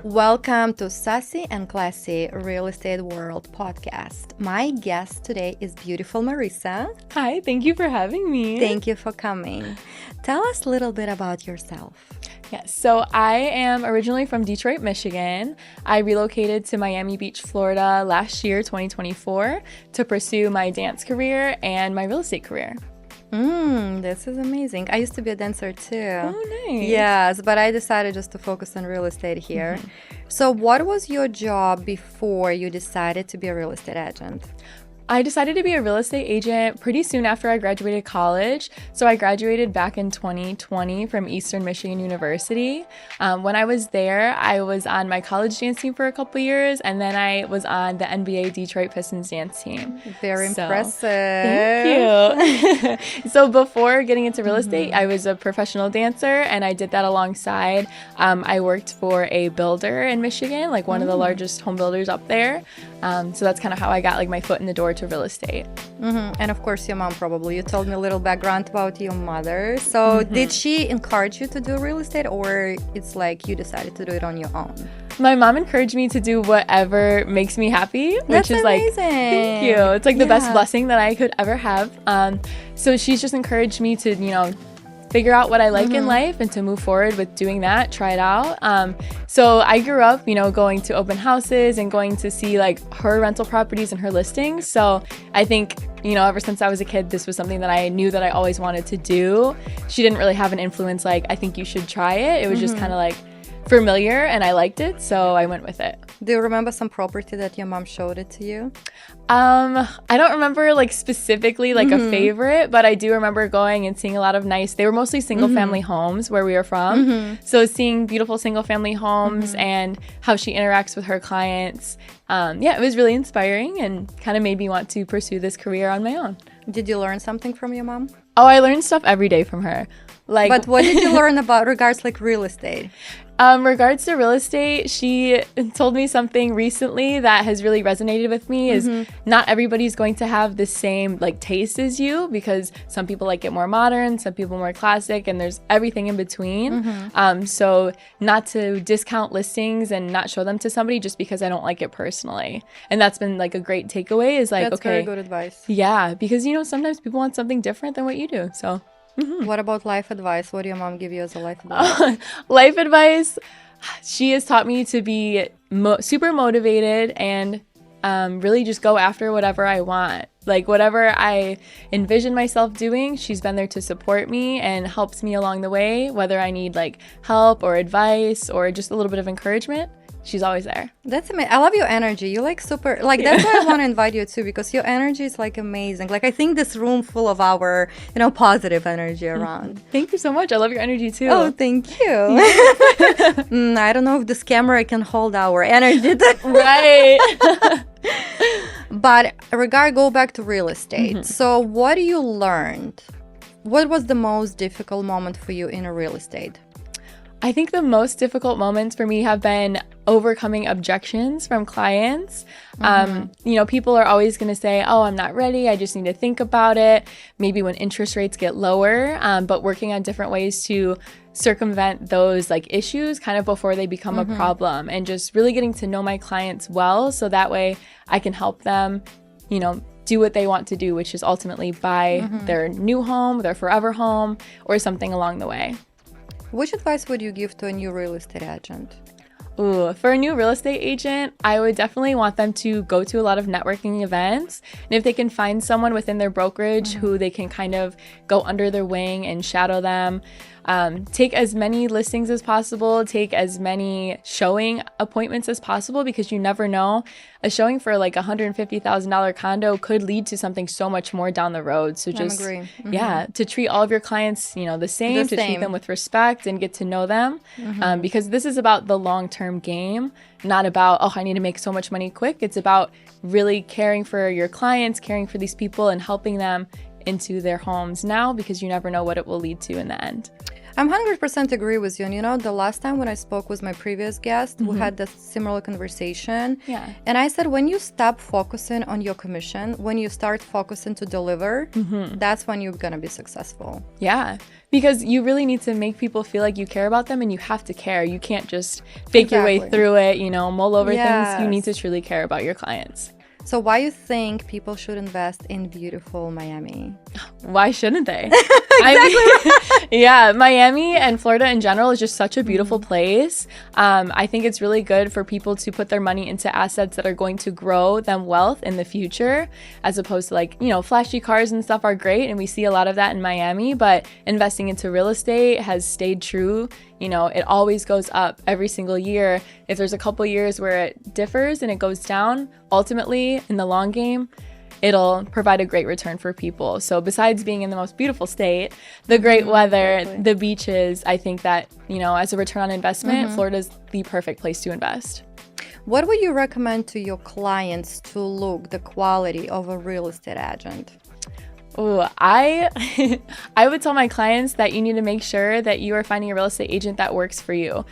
Welcome to Sassy and Classy Real Estate World podcast. My guest today is beautiful Marissa. Hi, thank you for having me. Thank you for coming. Tell us a little bit about yourself. Yes, so I am originally from Detroit, Michigan. I relocated to Miami Beach, Florida last year, 2024, to pursue my dance career and my real estate career. This is amazing. I used to be a dancer too. Oh, nice. Yes, but I decided just to focus on real estate here. So what was your job before you decided to be a real estate agent? I decided to be a real estate agent pretty soon after I graduated college. So I graduated back in 2020 from Eastern Michigan University. When I was there, I was on my college dance team for a couple years, and then I was on the NBA Detroit Pistons dance team. Very impressive. Thank you. So before getting into real estate, I was a professional dancer, and I did that alongside. I worked for a builder in Michigan, like one of the largest home builders up there. So that's kind of how I got like my foot in the door to real estate. And of course your mom probably. You told me a little background about your mother. So did she encourage you to do real estate, or it's like you decided to do it on your own? My mom encouraged me to do whatever makes me happy, That's which is amazing. like, thank you. It's like the best blessing that I could ever have. So she's just encouraged me to, figure out what I like in life and to move forward with doing that, try it out. So I grew up, going to open houses and going to see like her rental properties and her listings. So I think, ever since I was a kid, this was something that I knew that I always wanted to do. She didn't really have an influence like, I think you should try it. It was just kind of like familiar and I liked it. So I went with it. Do you remember some property that your mom showed it to you? I don't remember like specifically like a favorite, but I do remember going and seeing a lot of they were mostly single family homes where we were from. So seeing beautiful single family homes and how she interacts with her clients. It was really inspiring and kind of made me want to pursue this career on my own. Did you learn something from your mom? Oh, I learned stuff every day from her. But what did you learn about regards like real estate? Regards to real estate, she told me something recently that has really resonated with me is not everybody's going to have the same like taste as you, because some people like it more modern, some people more classic, and there's everything in between. So not to discount listings and not show them to somebody just because I don't like it personally. And that's been like a great takeaway is like, That's very good advice. Yeah, because sometimes people want something different than what you do. So what about life advice? What did your mom give you as a life advice? Life advice, she has taught me to be super motivated and really just go after whatever I want. Like whatever I envision myself doing, she's been there to support me and helps me along the way, whether I need like help or advice or just a little bit of encouragement. She's always there. That's amazing. I love your energy. You like super, like that's why I want to invite you too, because your energy is like amazing. Like I think this room full of our, positive energy around. Thank you so much. I love your energy too. Oh, thank you. I don't know if this camera can hold our energy. Right. But go back to real estate. So what you learned? What was the most difficult moment for you in a real estate? I think the most difficult moments for me have been overcoming objections from clients. People are always going to say, oh, I'm not ready. I just need to think about it. Maybe when interest rates get lower, but working on different ways to circumvent those like issues kind of before they become a problem, and just really getting to know my clients well. So that way I can help them, do what they want to do, which is ultimately buy their new home, their forever home, or something along the way. Which advice would you give to a new real estate agent? For a new real estate agent, I would definitely want them to go to a lot of networking events. And if they can find someone within their brokerage who they can kind of go under their wing and shadow them, take as many listings as possible, take as many showing appointments as possible, because you never know. A showing for like $150,000 condo could lead to something so much more down the road. So just, to treat all of your clients, the same, to treat them with respect and get to know them. Because this is about the long-term game, not about, I need to make so much money quick. It's about really caring for your clients, caring for these people and helping them into their homes now, because you never know what it will lead to in the end. I'm 100% agree with you. And you know, the last time when I spoke with my previous guest, we had this similar conversation. Yeah. And I said, when you stop focusing on your commission, when you start focusing to deliver, that's when you're going to be successful. Yeah. Because you really need to make people feel like you care about them, and you have to care. You can't just fake your way through it, you know, mull over things. You need to truly care about your clients. So why you think people should invest in beautiful Miami? Why shouldn't they? Exactly. Yeah, Miami and Florida in general is just such a beautiful place. I think it's really good for people to put their money into assets that are going to grow them wealth in the future, as opposed to like, you know, flashy cars and stuff are great, and we see a lot of that in Miami, but investing into real estate has stayed true. You know, it always goes up every single year. If there's a couple years where it differs and it goes down, ultimately in the long game, it'll provide a great return for people. So besides being in the most beautiful state, the great weather, the beaches, I think that, you know, as a return on investment, Florida's the perfect place to invest. What would you recommend to your clients to look the quality of a real estate agent? Oh, I would tell my clients that you need to make sure that you are finding a real estate agent that works for you.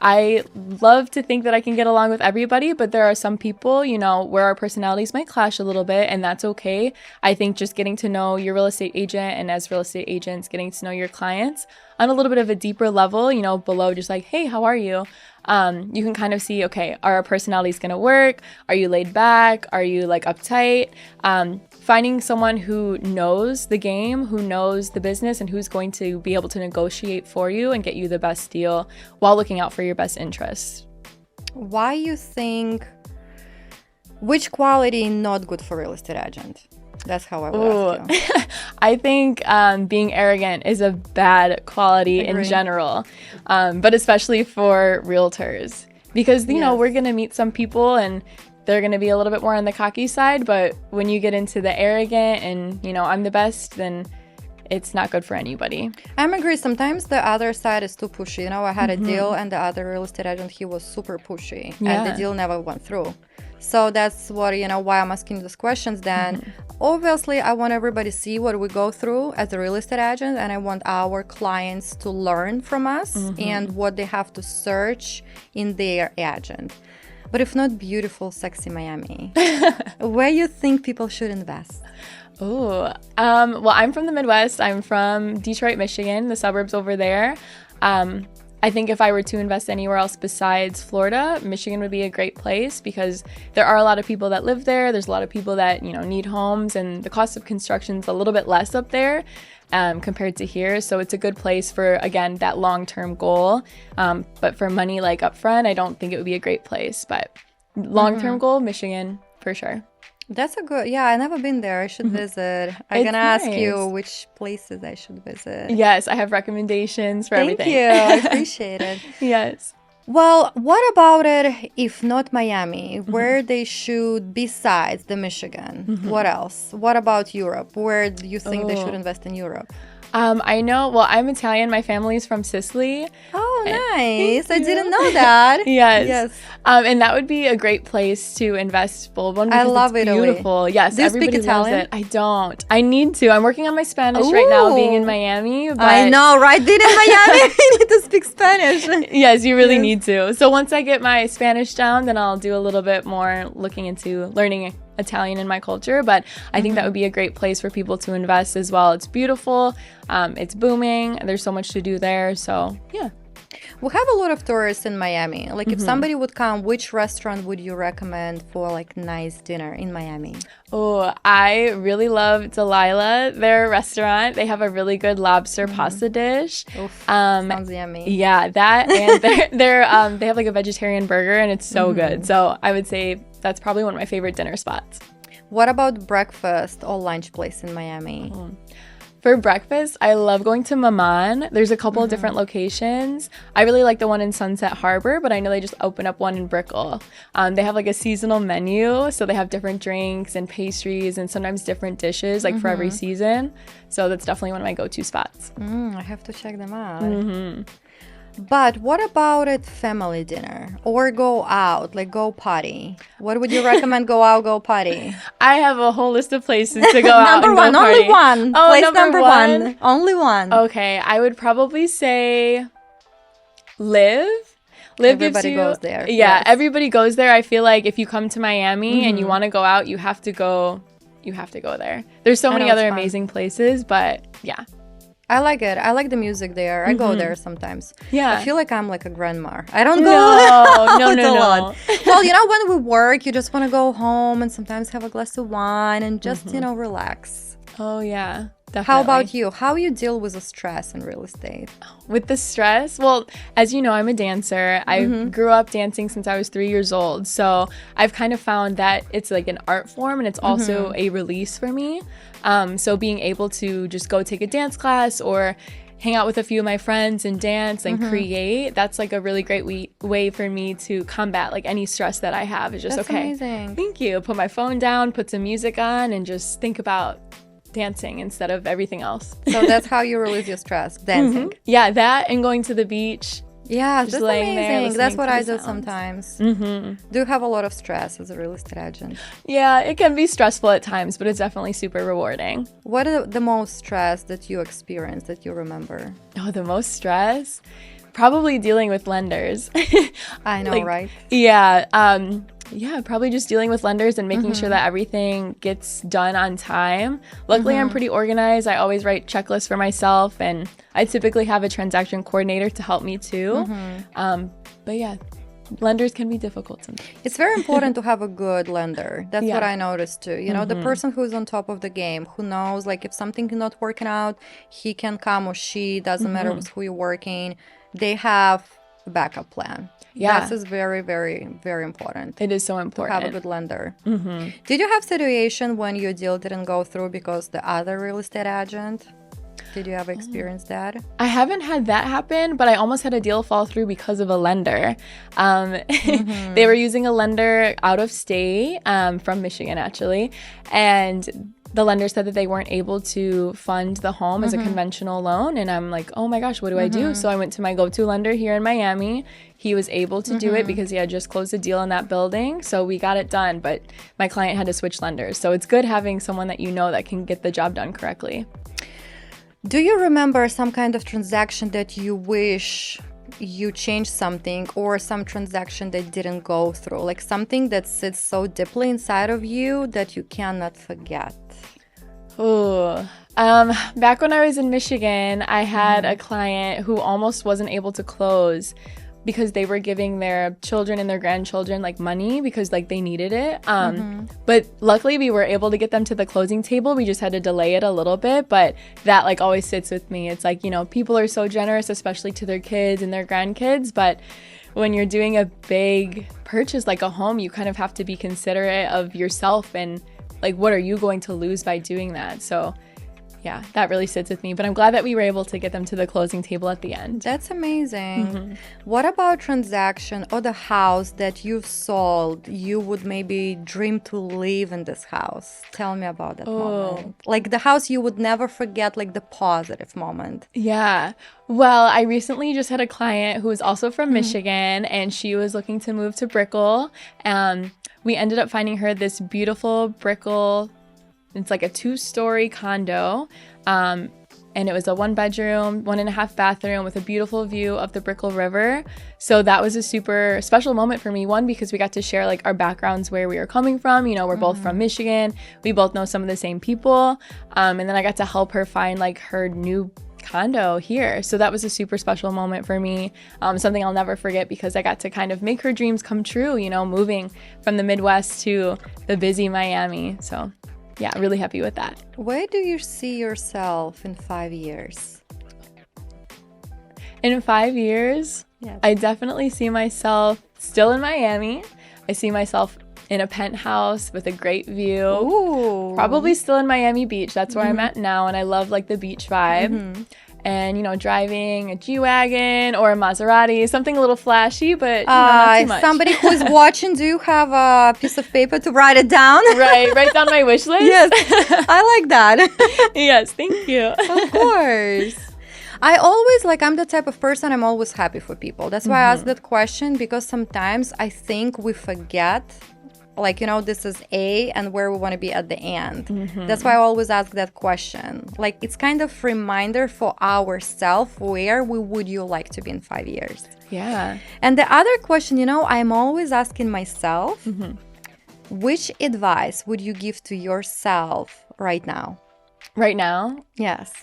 I love to think that I can get along with everybody, but there are some people, you know, where our personalities might clash a little bit, and that's okay. I think just getting to know your real estate agent, and as real estate agents, getting to know your clients on a little bit of a deeper level, you know, below just like, hey, how are you? You can kind of see, okay, are our personalities going to work? Are you laid back? Are you like uptight? Finding someone who knows the game, who knows the business, and who's going to be able to negotiate for you and get you the best deal while looking out for your best interests. Why you think, which quality not good for real estate agent? That's how I would ask you. I think being arrogant is a bad quality in general, but especially for realtors, because, you know, we're going to meet some people and they're going to be a little bit more on the cocky side, but when you get into the arrogant and, you know, I'm the best, then it's not good for anybody. I agree. Sometimes the other side is too pushy. You know, I had a deal and the other real estate agent, he was super pushy and the deal never went through. So that's what, you know, why I'm asking these questions then. Obviously, I want everybody to see what we go through as a real estate agent, and I want our clients to learn from us and what they have to search in their agent. But if not beautiful, sexy Miami, where you think people should invest? Oh, well, I'm from the Midwest. I'm from Detroit, Michigan, the suburbs over there. I think if I were to invest anywhere else besides Florida, Michigan would be a great place because there are a lot of people that live there. There's a lot of people that, you know, need homes, and the cost of construction is a little bit less up there compared to here. So it's a good place for, again, that long-term goal. But for money like up front, I don't think it would be a great place. But long-term goal, Michigan, for sure. That's a good, I never been there. I should visit. I'm going to ask you which places I should visit. Yes, I have recommendations for everything. Thank you. I appreciate it. Yes. Well, what about it if not Miami? Where they should, besides the Michigan? What else? What about Europe? Where do you think they should invest in Europe? I know, well, I'm Italian. My family's from Sicily. Oh, nice. I didn't know that. Yes. And that would be a great place to invest. Well, one, because I love it's Italy. Beautiful. Yes, do you everybody speak Italian? loves it. I don't. I need to. I'm working on my Spanish right now, being in Miami. But I know, right? Being in Miami, you need to speak Spanish. Yes, you really need to. So once I get my Spanish down, then I'll do a little bit more looking into learning Italian in my culture, but I think that would be a great place for people to invest as well. It's beautiful, it's booming, there's so much to do there, so yeah. We have a lot of tourists in Miami. Like if somebody would come, which restaurant would you recommend for like nice dinner in Miami? Oh, I really love Delilah, their restaurant. They have a really good lobster pasta dish. Oof, sounds yummy. Yeah, that, and they have like a vegetarian burger, and it's so good. So I would say that's probably one of my favorite dinner spots. What about breakfast or lunch place in Miami? For breakfast, I love going to Maman. There's a couple of different locations. I really like the one in Sunset Harbor, but I know they just opened up one in Brickell. They have like a seasonal menu, so they have different drinks and pastries and sometimes different dishes like for every season. So that's definitely one of my go-to spots. I have to check them out. But what about at family dinner or go out, like go party? What would you recommend? Go out, go party. I have a whole list of places to go out Number and one, go party. only one. Oh, Place number one. Only one. Okay, I would probably say Live. Everybody goes there. Yeah, yes. Everybody goes there. I feel like if you come to Miami and you want to go out, you have to go there. There's so many other amazing places, but yeah. I like it. I like the music there. I go there sometimes. Yeah. I feel like I'm like a grandma. I don't go No. Well, you know, when we work, you just want to go home and sometimes have a glass of wine and just, you know, relax. Oh, yeah. Definitely. How about you? How you deal with the stress in real estate? With the stress? Well, as you know, I'm a dancer. I grew up dancing since I was 3 years old. So I've kind of found that it's like an art form and it's also a release for me. So being able to just go take a dance class or hang out with a few of my friends and dance and create, that's like a really great way for me to combat like any stress that I have. It's just, that's amazing. Thank you. Put my phone down, put some music on and just think about dancing instead of everything else. So that's how you release your stress, dancing. Yeah, that and going to the beach. Yeah, just that's amazing. That's what I do sometimes. Do you have a lot of stress as a real estate agent? Yeah, it can be stressful at times, but it's definitely super rewarding. What are the most stress that you experienced that you remember? Oh, the most stress? Probably dealing with lenders. I know, right? Yeah. Yeah, probably just dealing with lenders and making sure that everything gets done on time. Luckily, I'm pretty organized. I always write checklists for myself, and I typically have a transaction coordinator to help me too. But yeah, lenders can be difficult sometimes. It's very important to have a good lender. That's what I noticed too. You know, the person who's on top of the game, who knows, like if something is not working out, he can come or she, doesn't matter with who you're working. They have a backup plan. Yeah. This is very, very, very important. It is so important. To have a good lender. Did you have situation when your deal didn't go through because the other real estate agent? Did you ever experience that? I haven't had that happen, but I almost had a deal fall through because of a lender. They were using a lender out of state, from Michigan actually, and the lender said that they weren't able to fund the home as a conventional loan. And I'm like, oh my gosh, what do I do? So I went to my go-to lender here in Miami. He was able to do it because he had just closed a deal in that building. So we got it done, but my client had to switch lenders. So it's good having someone that you know that can get the job done correctly. Do you remember some kind of transaction that you wish you changed something, or some transaction that didn't go through, like something that sits so deeply inside of you that you cannot forget? Oh, back when I was in Michigan, I had a client who almost wasn't able to close because they were giving their children and their grandchildren like money because like they needed it. But luckily we were able to get them to the closing table. We just had to delay it a little bit, but that like always sits with me. It's like, you know, people are so generous, especially to their kids and their grandkids. But when you're doing a big purchase like a home, you kind of have to be considerate of yourself and like, what are you going to lose by doing that? So yeah, that really sits with me. But I'm glad that we were able to get them to the closing table at the end. That's amazing. What about transaction or the house that you've sold? You would maybe dream to live in this house. Tell me about that moment. Like the house you would never forget, like the positive moment. Yeah. Well, I recently just had a client who was also from Michigan, and she was looking to move to Brickell. We ended up finding her this beautiful Brickell. It's like a 2-story condo, and it was a 1-bedroom, 1.5 bathroom with a beautiful view of the Brickell River. So that was a super special moment for me. One, because we got to share like our backgrounds, where we were coming from. You know, we're both from Michigan. We both know some of the same people. And then I got to help her find like her new condo here. So that was a super special moment for me. Something I'll never forget because I got to kind of make her dreams come true, you know, moving from the Midwest to the busy Miami. So yeah, really happy with that. Where do you see yourself in 5 years? In 5 years, yes. I definitely see myself still in Miami. I see myself in a penthouse with a great view. Ooh. Probably still in Miami Beach. That's where I'm at now, and I love like the beach vibe. And, you know, driving a G-Wagon or a Maserati, something a little flashy, but you know, not too much. Somebody who's watching, do you have a piece of paper to write it down? Right, write down my wish list. Yes, I like that. Yes, thank you. Of course. I'm the type of person, I'm always happy for people. That's why I ask that question, because sometimes I think we forget, like, this is A and where we want to be at the end. That's why I always ask that question. Like, it's kind of reminder for ourselves, where would you like to be in 5 years? Yeah. And the other question, I'm always asking myself, which advice would you give to yourself right now? Right now? Yes.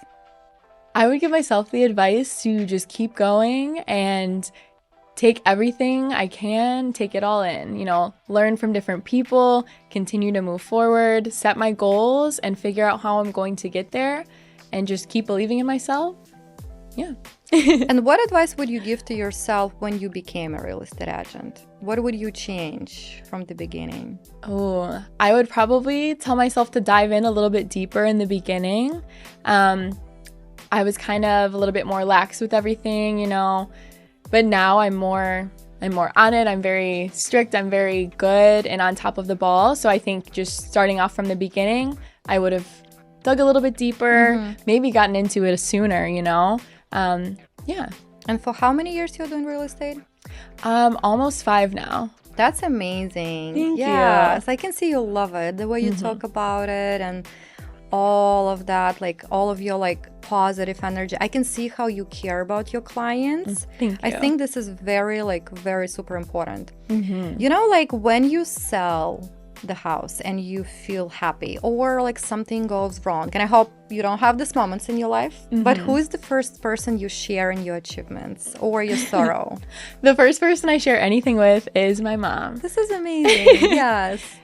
I would give myself the advice to just keep going and take everything I can, take it all in, learn from different people, continue to move forward, set my goals, and figure out how I'm going to get there, and just keep believing in myself. Yeah. And what advice would you give to yourself when you became a real estate agent? What would you change from the beginning? Oh, I would probably tell myself to dive in a little bit deeper in the beginning. I was kind of a little bit more lax with everything, but now I'm more on it. I'm very strict. I'm very good and on top of the ball. So I think just starting off from the beginning, I would have dug a little bit deeper, maybe gotten into it sooner, Yeah. And for how many years you're doing real estate? Almost 5 now. That's amazing. Thank you. Yes, I can see you love it, the way you talk about it and all of that, like all of your positive energy. I can see how you care about your clients. Thank you. I think this is very super important. When you sell the house and you feel happy, or something goes wrong, and I hope you don't have these moments in your life, but who is the first person you share in your achievements or your sorrow? The first person I share anything with is my mom. This is amazing.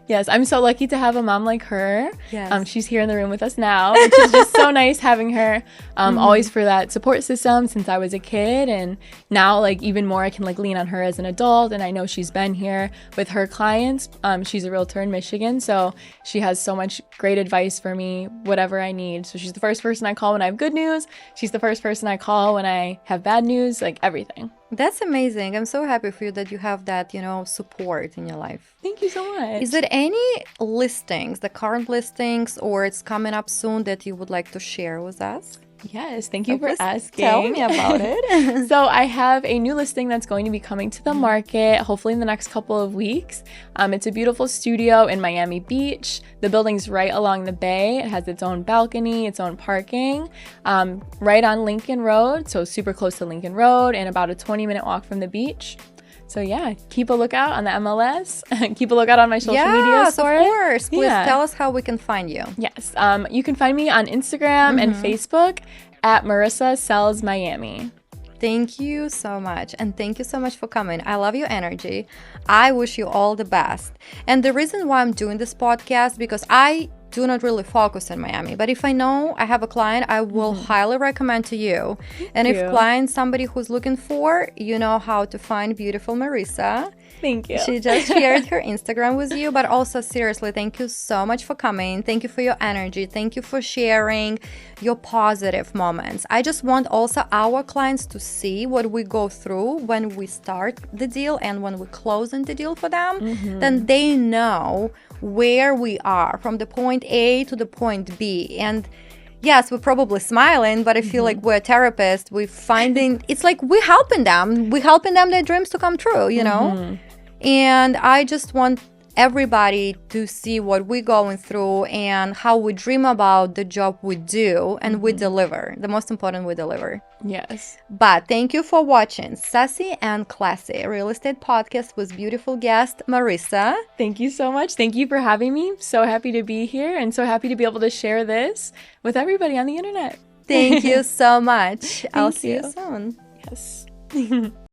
Yes, I'm so lucky to have a mom like her. Yes. She's here in the room with us now, which is just so nice having her always for that support system since I was a kid, and now even more I can lean on her as an adult, and I know she's been here with her clients. She's a realtor in Michigan, so she has so much great advice for me, whatever I need. So she's the first person I call when I have good news. She's the first person I call when I have bad news, everything. That's amazing. I'm so happy for you that you have that, support in your life. Thank you so much. Is there any listings, the current listings, or it's coming up soon, that you would like to share with us? Yes, thank you for asking. Tell me about it. So I have a new listing that's going to be coming to the market, hopefully in the next couple of weeks. It's a beautiful studio in Miami Beach. The building's right along the bay. It has its own balcony, its own parking, right on Lincoln Road, so super close to Lincoln Road, and about a 20-minute walk from the beach. So yeah, keep a lookout on the MLS. Keep a lookout on my social media. Yes, of course. Please tell us how we can find you. Yes, you can find me on Instagram and Facebook at Marissa Sells Miami. Thank you so much. And thank you so much for coming. I love your energy. I wish you all the best. And the reason why I'm doing this podcast, because I do not really focus in Miami, but if I know I have a client, I will highly recommend to you. If client somebody who's looking for, you know how to find beautiful Marissa. Thank you. She just shared her Instagram with you, but also seriously, thank you so much for coming. Thank you for your energy. Thank you for sharing your positive moments. I just want also our clients to see what we go through when we start the deal and when we close in the deal for them. Then they know where we are from the point A to the point B. And yes, we're probably smiling, but I feel like we're therapists. We're finding, it's like we're helping them. We're helping them their dreams to come true, you know? And I just want everybody to see what we're going through and how we dream about the job we do, and we deliver. The most important, we deliver. Yes. But thank you for watching Sassy and Classy Real Estate Podcast with beautiful guest Marissa. Thank you so much. Thank you for having me. So happy to be here and so happy to be able to share this with everybody on the internet. Thank you so much. I'll see you soon. Yes.